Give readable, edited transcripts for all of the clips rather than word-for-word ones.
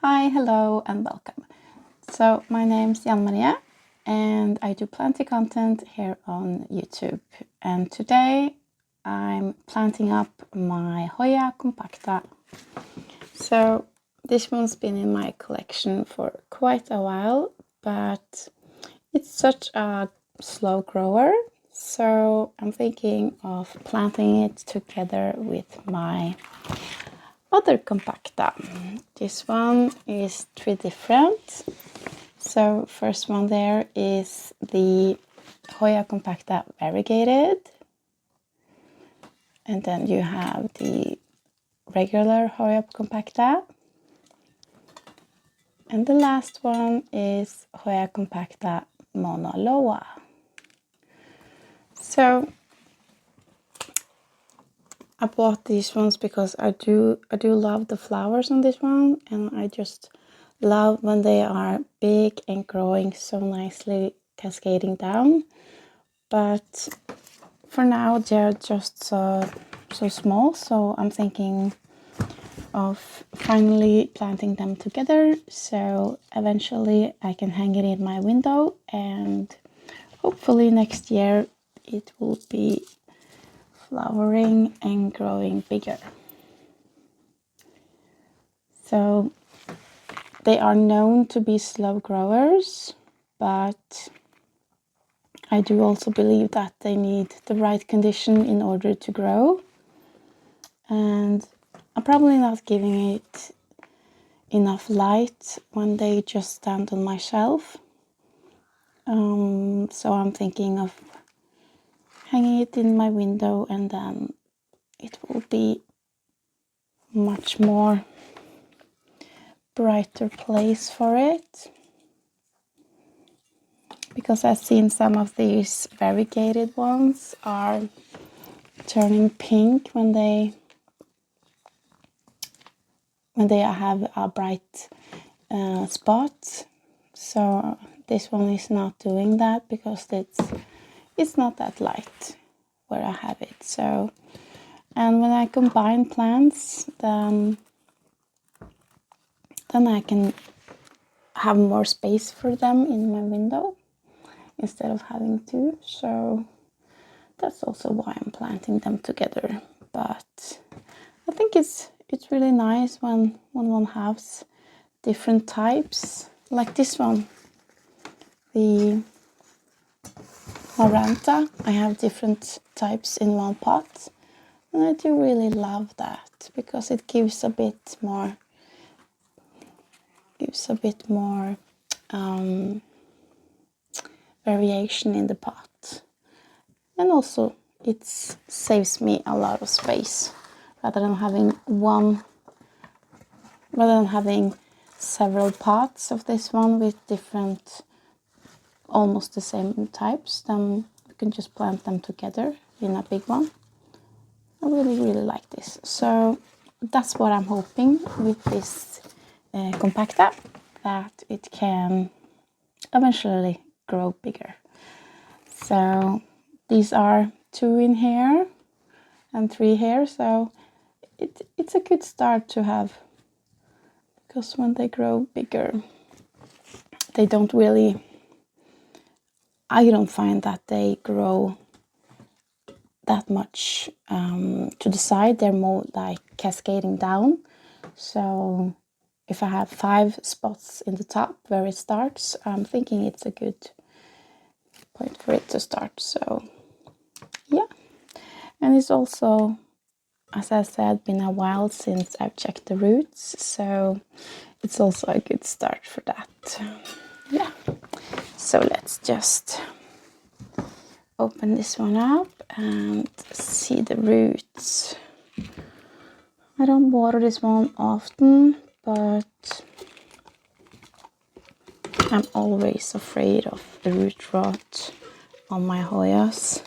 Hi, hello, and welcome. So my name's Jan Maria, and I do planting content here on YouTube. And today I'm planting up my Hoya Compacta. So this one's been in my collection for quite a while, but it's such a slow grower. So I'm thinking of planting it together with my other compacta. This one is 3 different. So first one there is the Hoya Compacta Variegated, and then you have the regular Hoya Compacta, and the last one is Hoya Compacta Mauna Loa. So I bought these ones because I do love the flowers on this one, and I just love when they are big and growing so nicely, cascading down. But for now they're just so small, so I'm thinking of finally planting them together, so eventually I can hang it in my window, and hopefully next year it will be flowering and growing bigger. So they are known to be slow growers, but I do also believe that they need the right condition in order to grow. And I'm probably not giving it enough light when they just stand on my shelf. So I'm thinking of hanging it in my window, and then it will be much more brighter place for it, because I've seen some of these variegated ones are turning pink when they have a bright spot. So this one is not doing that because it's not that light where I have it. So, and when I combine plants, then I can have more space for them in my window instead of having two. So that's also why I'm planting them together. But I think it's really nice when one has different types, like this one, the Maranta. I have different types in one pot, and I do really love that because it gives a bit more variation in the pot, and also it saves me a lot of space rather than having several pots of this one with different, almost the same types. Then you can just plant them together in a big one. I really like this. So that's what I'm hoping with this compacta, that it can eventually grow bigger. So these are 2 in here and 3 here, so it's a good start to have, because when they grow bigger, they don't really, I don't find that they grow that much to the side. They're more like cascading down. So if I have 5 spots in the top where it starts, I'm thinking it's a good point for it to start. So yeah, and it's also, as I said, been a while since I've checked the roots, so it's also a good start for that. Yeah, so let's just open this one up and see the roots. I don't water this one often, but I'm always afraid of the root rot on my Hoyas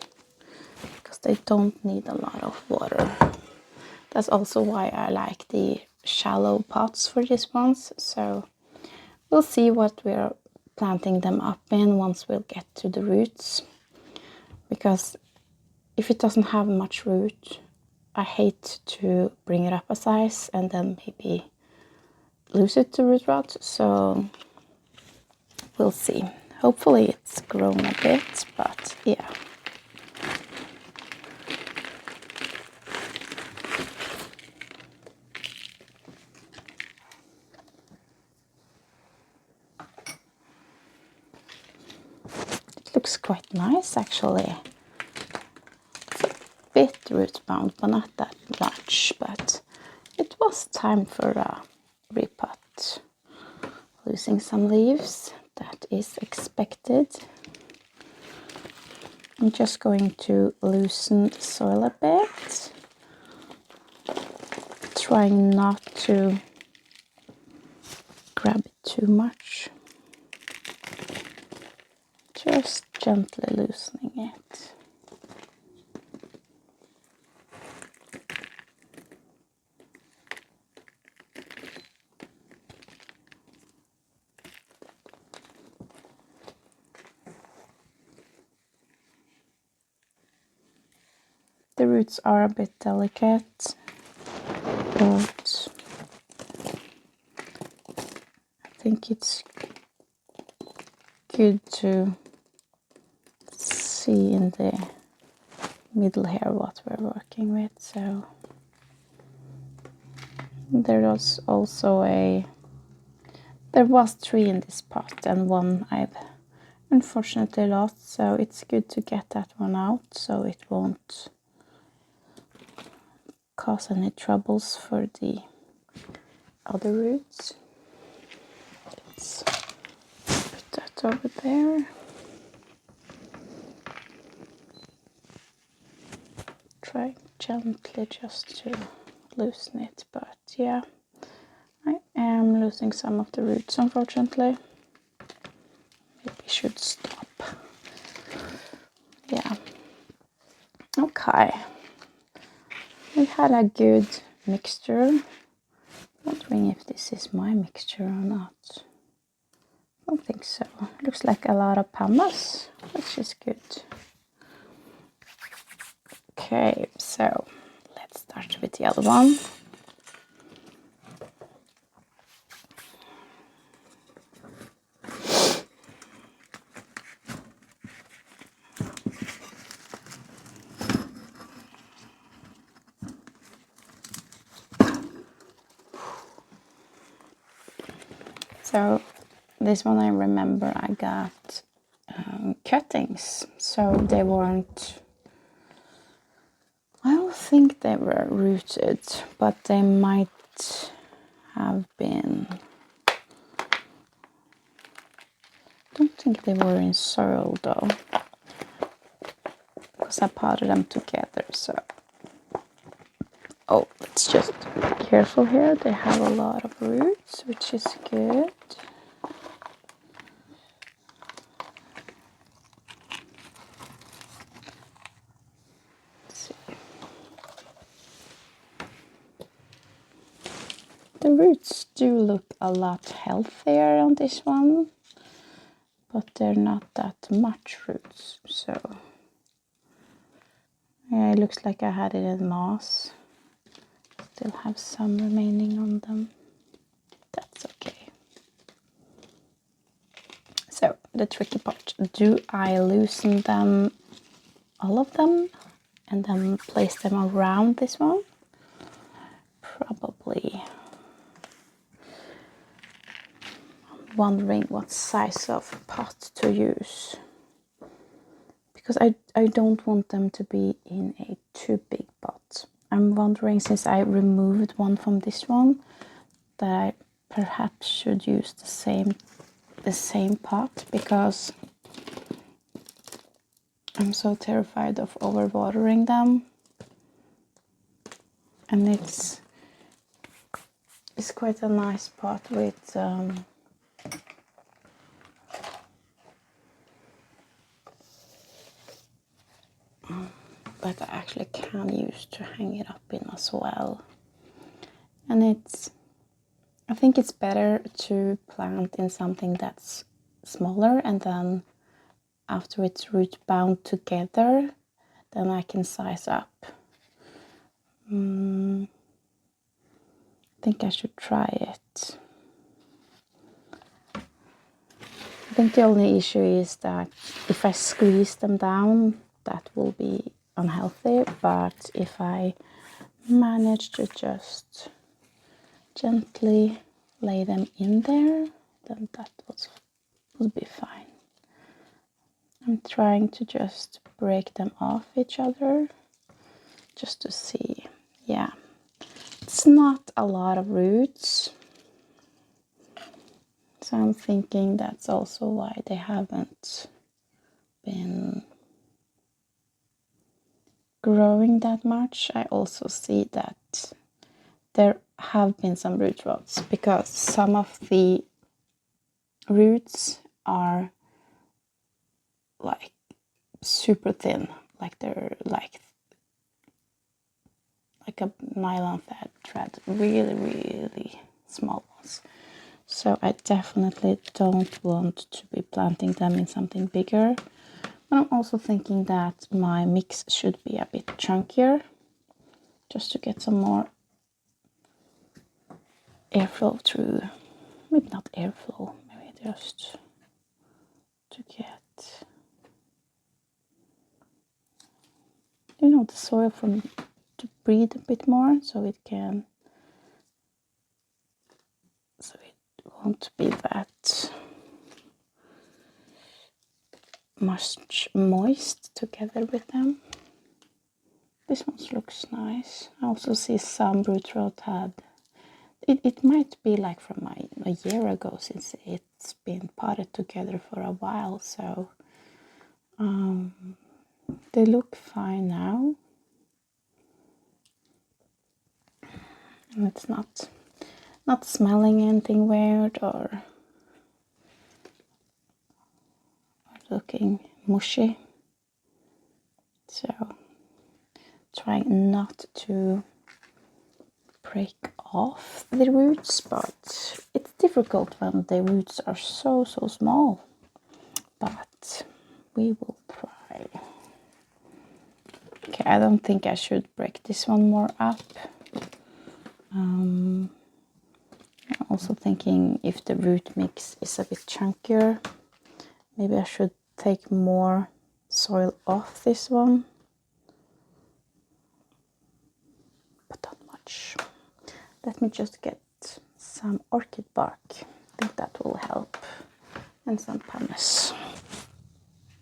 because they don't need a lot of water. That's also why I like the shallow pots for these ones. So we'll see what we're planting them up in once we'll get to the roots, because if it doesn't have much root, I hate to bring it up a size and then maybe lose it to root rot, so we'll see. Hopefully it's grown a bit, but yeah. It looks quite nice actually. It's a bit root bound, but not that much, but it was time for a repot. Losing some leaves, that is expected. I'm just going to loosen the soil a bit, trying not to grab it too much, just gently loosening it. The roots are a bit delicate, but I think it's good to see in the middle here what we're working with. So there was also there was 3 in this pot and 1 I've unfortunately lost, so it's good to get that one out so it won't cause any troubles for the other roots. Let's put that over there. Try gently just to loosen it, but yeah, I am losing some of the roots unfortunately. Maybe I should stop. Yeah. Okay. We had a good mixture. Wondering if this is my mixture or not. I don't think so. Looks like a lot of pumice, which is good. Okay, so let's start with the other one. So this one I remember I got cuttings, so they weren't, I don't think they were rooted, but they might have been, I don't think they were in soil though, because I potted them together, so. Oh, let's just be careful here. They have a lot of roots, which is good. Let's see. The roots do look a lot healthier on this one, but they're not that much roots, so yeah, it looks like I had it in moss. Still have some remaining on them. That's okay. So the tricky part, do I loosen them, all of them, and then place them around this one? Probably. I'm wondering what size of pot to use, because I don't want them to be in a too big pot. I'm wondering, since I removed one from this one, that I perhaps should use the same pot, because I'm so terrified of overwatering them, and it's quite a nice pot with that I actually can use to hang it up in as well. And I think it's better to plant in something that's smaller, and then after it's root bound together, then I can size up. I think I should try it. think the only issue is that if I squeeze them down, that will be unhealthy, but if I manage to just gently lay them in there, then that will be fine. I'm trying to just break them off each other just to see. Yeah, it's not a lot of roots, so I'm thinking that's also why they haven't been growing that much. I also see that there have been some root rots because some of the roots are like super thin, like they're like a nylon thread, really small ones. So I definitely don't want to be planting them in something bigger. But I'm also thinking that my mix should be a bit chunkier, just to get some more airflow through. Maybe not airflow, maybe just to get, you know, the soil to breathe a bit more, so it won't be that much moist together with them. This one looks nice. I also see some root rot had. It might be like from a year ago, since it's been potted together for a while. So they look fine now, and it's not smelling anything weird or looking mushy. So trying not to break off the roots, but it's difficult when the roots are so small, but we will try. Okay, I don't think I should break this one more up. I'm also thinking if the root mix is a bit chunkier, maybe I should take more soil off this one, but not much. Let me just get some orchid bark. I think that will help, and some pumice.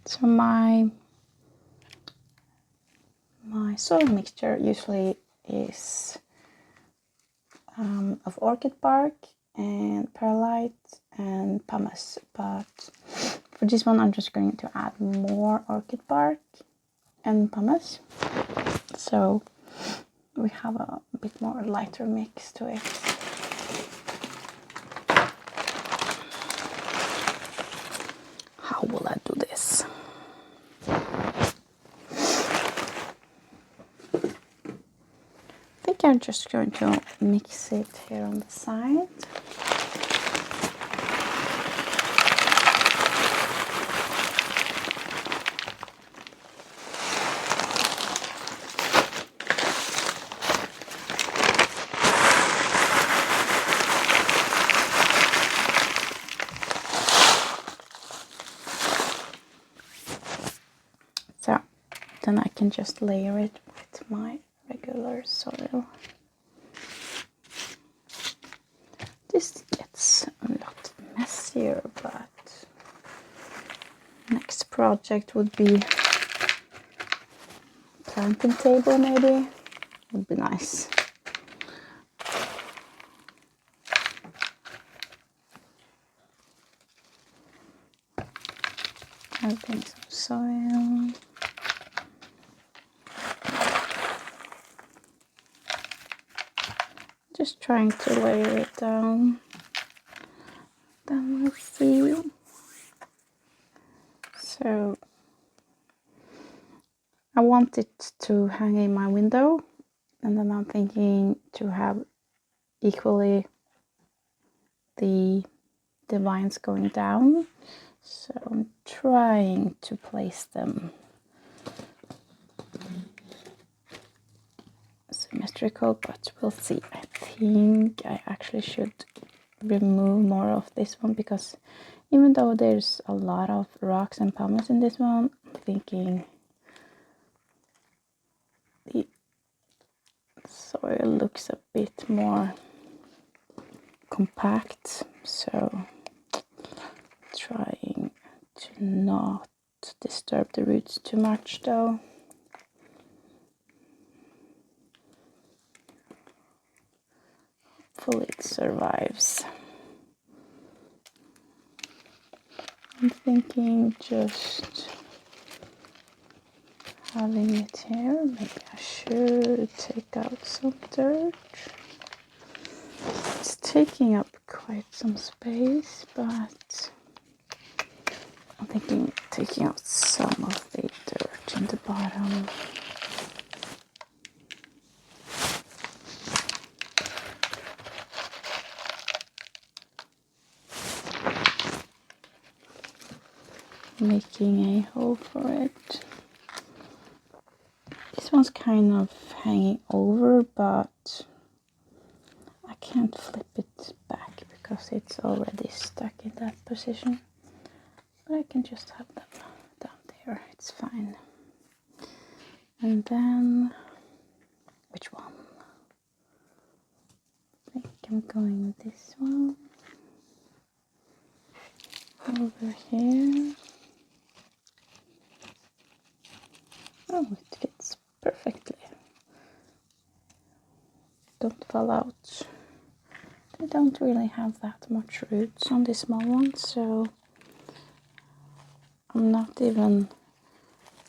So my soil mixture usually is of orchid bark and perlite and pumice, but for this one I'm just going to add more orchid bark and pumice, so we have a bit more lighter mix to it. How will I do this? I think I'm just going to mix it here on the side. So then I can just layer it with my regular soil. This gets a lot messier, but next project would be planting table, maybe. Would be nice. Adding some soil. Just trying to layer it down. Then we'll see. So I want it to hang in my window, and then I'm thinking to have equally the vines going down. So I'm trying to place them symmetrical, but we'll see. I think I actually should remove more of this one because Even though there's a lot of rocks and pumice in this one, I'm thinking the soil looks a bit more compact, so trying to not disturb the roots too much though. Hopefully it survives. I'm thinking just having it here. Maybe I should take out some dirt. It's taking up quite some space, but I'm thinking taking out some of the dirt in the bottom. Making a hole for it. This one's kind of hanging over, but I can't flip it back because it's already stuck in that position. But I can just have them down there, it's fine. And then, which one? I think I'm going this one. Over here. Oh, it fits perfectly. Don't fall out. They don't really have that much roots on this small one, so I'm not even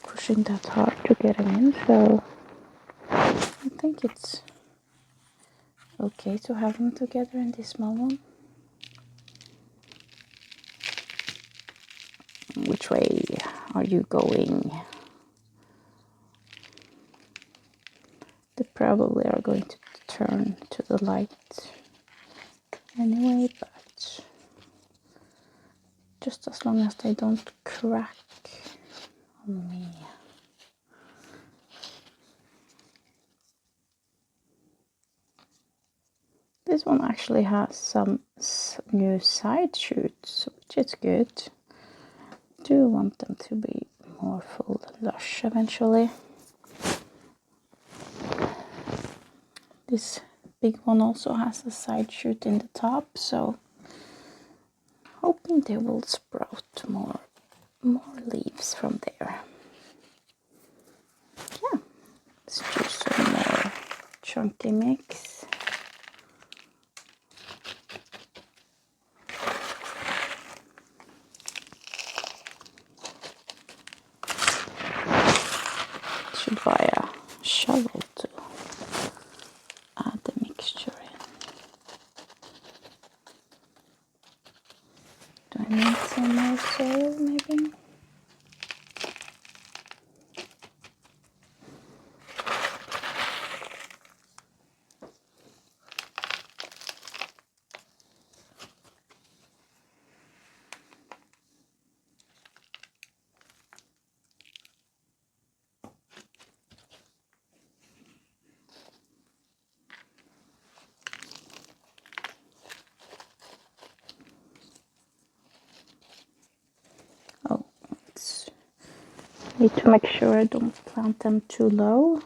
pushing that hard to get them in, so I think it's okay to have them together in this small one. Which way are you going? They probably are going to turn to the light anyway, but just as long as they don't crack on me. This one actually has some new side shoots, which is good. Do want them to be more full and lush eventually. This big one also has a side shoot in the top, so hoping they will sprout more leaves from there. Yeah, let's do some more chunky mix. Should buy a shovel to add the mixture in. Do I need some more soil maybe? Oh, need to make sure I don't plant them too low.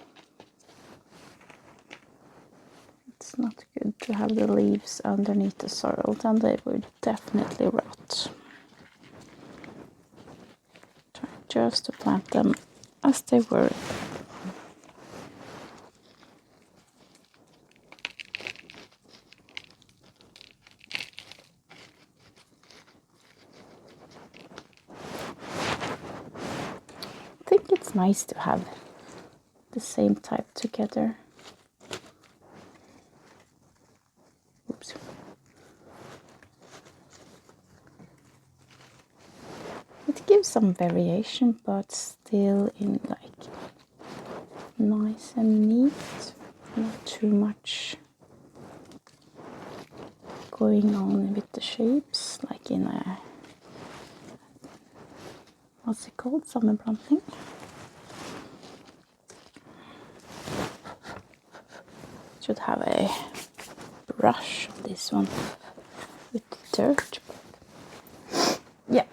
It's not good to have the leaves underneath the soil, then they would definitely rot. Try just to plant them as they were. I think it's nice to have the same type together. Oops. It gives some variation, but still in like nice and neat. Not too much going on with the shapes, like in a, what's it called, summer planting. Should have a brush on this one with dirt. Yeah,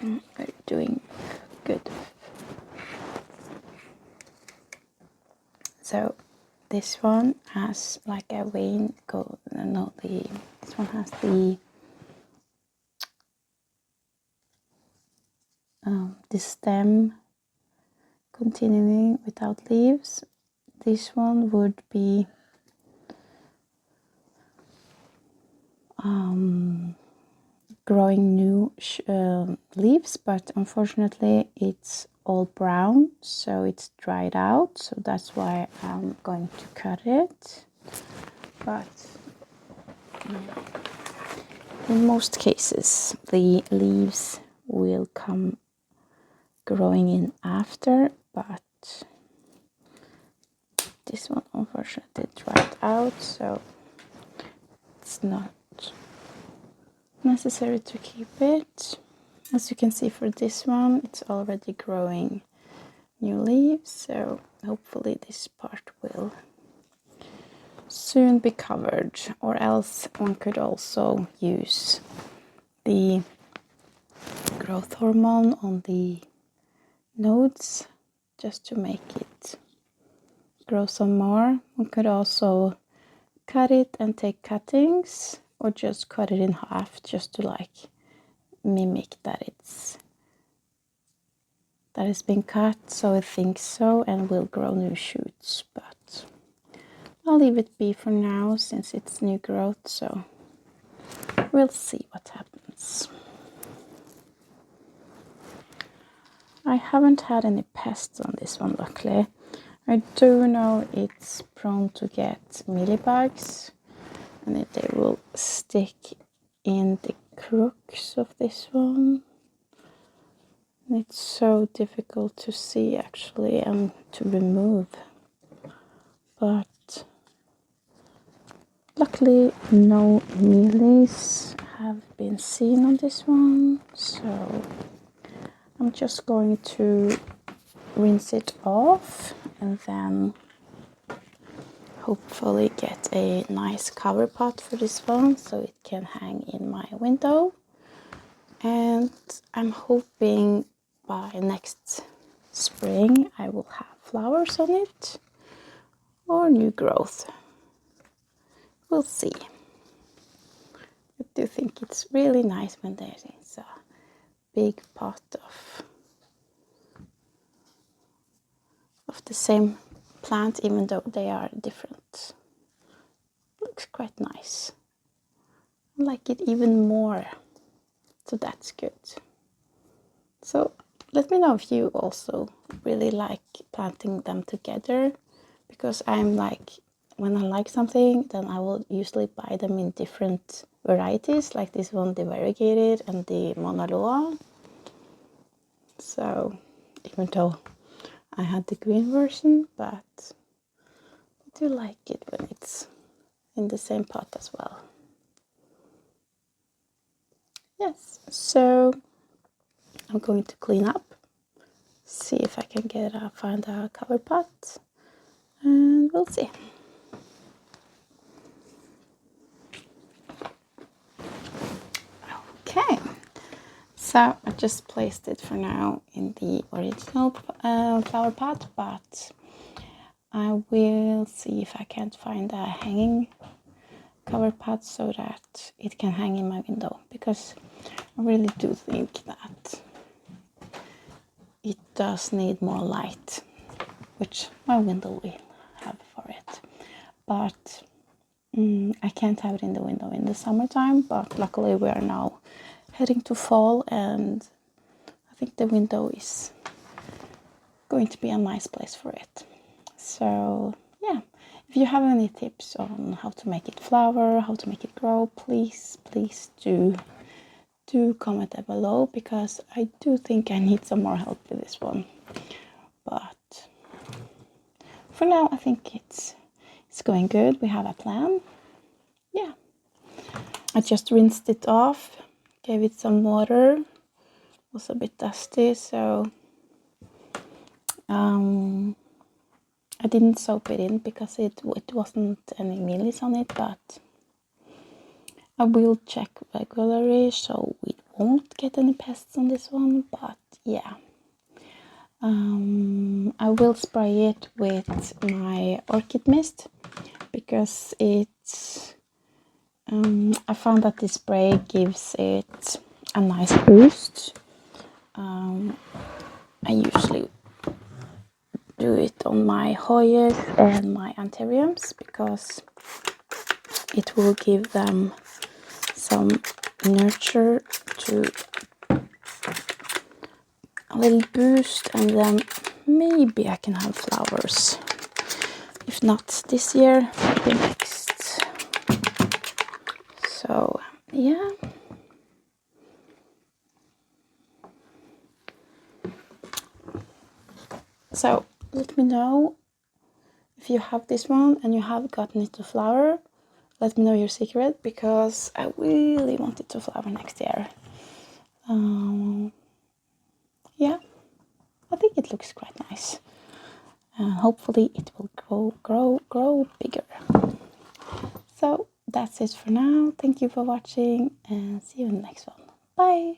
we're doing good. So this one has like a vein go. No, this one has the stem continuing without leaves. This one would be growing new leaves, but unfortunately it's all brown, so it's dried out, so that's why I'm going to cut it. But in most cases the leaves will come growing in after, but this one unfortunately dried out, so it's not necessary to keep it. As you can see for this one, it's already growing new leaves, so hopefully this part will soon be covered, or else one could also use the growth hormone on the nodes just to make it grow some more. One could also cut it and take cuttings, or just cut it in half just to like mimic that it's been cut, so it thinks so and will grow new shoots. But I'll leave it be for now since it's new growth, so we'll see what happens. I haven't had any pests on this one, luckily. I do know it's prone to get mealybugs, and that they will stick in the crooks of this one. It's so difficult to see actually and to remove, but luckily no mealies have been seen on this one, so I'm just going to rinse it off and then hopefully get a nice cover pot for this one so it can hang in my window. And I'm hoping by next spring I will have flowers on it or new growth. We'll see. I do think it's really nice when there is a big pot of the same plant, even though they are different. Looks quite nice. I like it even more, so that's good. So let me know if you also really like planting them together, because I'm like, when I like something, then I will usually buy them in different varieties, like this one, the Variegated and the Mauna Loa. So even though I had the green version, but I do like it when it's in the same pot as well. Yes, so I'm going to clean up, see if I can find a cover pot, and we'll see. Okay, so I just placed it for now in the original flower pot, but I will see if I can't find a hanging cover pot so that it can hang in my window, because I really do think that it does need more light, which my window will have for it. But I can't have it in the window in the summertime, but luckily we are now heading to fall, and I think the window is going to be a nice place for it. So yeah, if you have any tips on how to make it flower, how to make it grow, please do comment down below, because I do think I need some more help with this one. But for now I think it's going good. We have a plan. Yeah, I just rinsed it off, gave it some water. It was a bit dusty, so I didn't soak it in because it wasn't any mealies on it, but I will check regularly so it won't get any pests on this one, but yeah. I will spray it with my orchid mist because it's I found that this spray gives it a nice boost. I usually do it on my Hoyas and my anthuriums because it will give them some nurture to a little boost, and then maybe I can have flowers. If not this year, maybe next. So yeah. So let me know if you have this one and you have gotten it to flower. Let me know your secret because I really want it to flower next year. Yeah, I think it looks quite nice. Hopefully it will grow bigger. So that's it for now. Thank you for watching and see you in the next one. Bye!